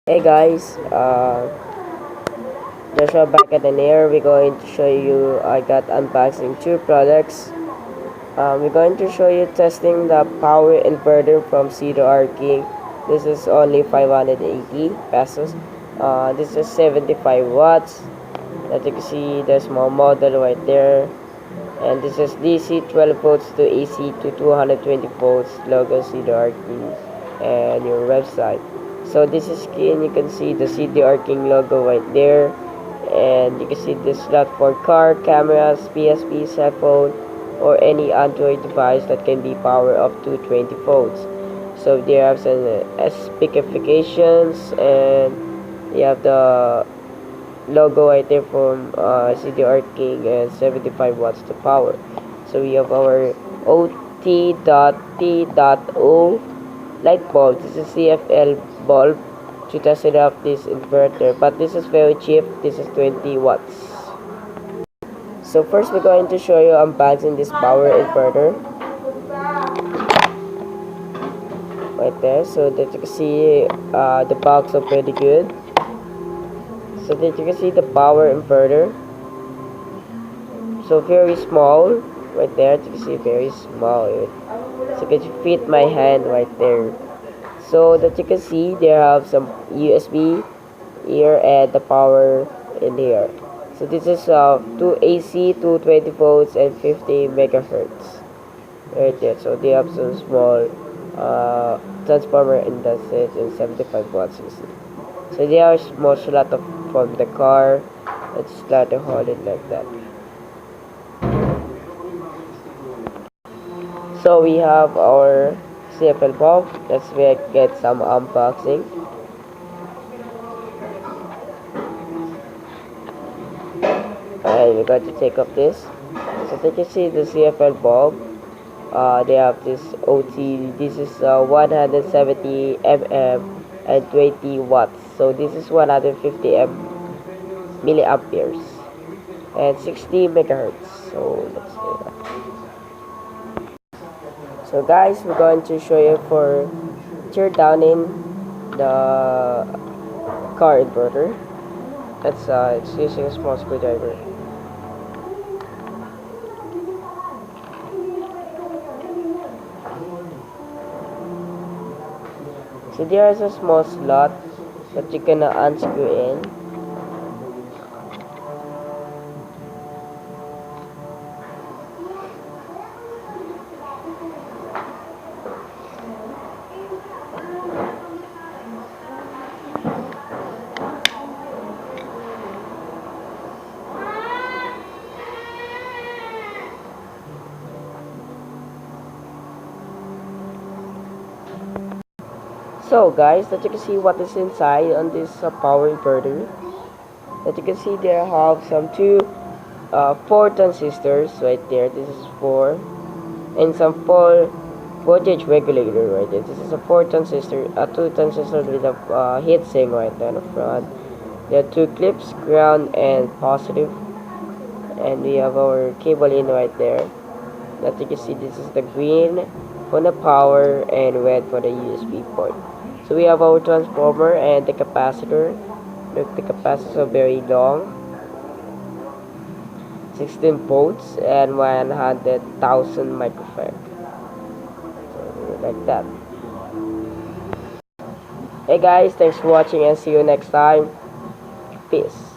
Hey guys, Joshua back at the air. We're going to show you. I got unboxing two products. We're going to show you testing the power inverter from Cedar King. This is only 580 pesos. This is 75 watts. As you can see, the small model right there. And this is DC 12 volts to AC to 220 volts. Logo Cedar King and your website. So this is screen, you can see the CDR King logo right there, and you can see the slot for car, cameras, PSP, cell phone, or any Android device that can be powered up to 20 volts. So there have some specifications, and you have the logo right there from CDR King and 75 watts to power. So we have our OT.T.O light bulb. This is CFL bulb to test it out this inverter, but this is very cheap. This is 20 watts. So first we're going to show you unboxing this power inverter right there, so that you can see the box are pretty good, so that you can see the power inverter. So very small right there, you can see very small, so you can fit my hand right there. So that you can see there have some USB here and the power in here. So this is 2 AC, 220 volts and 50 megahertz right there. So they have some small transformer in the set and 75 watts, you see. So they are small slot of from the car. Let's start to hold it like that. So we have our CFL bulb. Let's get some unboxing. And we're going to take up this. So you can see the CFL bulb. They have this OT. This is 170 mm and 20 watts. So this is 150 milliamperes and 60 megahertz. So let's do that. So guys, we're going to show you for tear down in the car inverter. It's using a small screwdriver. So there is a small slot that you can unscrew in. So guys, that you can see what is inside on this power inverter. That you can see there have some four transistors right there. This is 4, and some 4 voltage regulator right there. This is a 4 transistor, 2 transistors with a heat sink right there in the front. There are 2 clips, ground and positive, and we have our cable in right there. That you can see this is the green for the power and red for the USB port. So we have our transformer and the capacitor. Look, the capacitors are very long, 16 volts and 100,000 microfarad. So like that. Hey guys, thanks for watching and see you next time. Peace.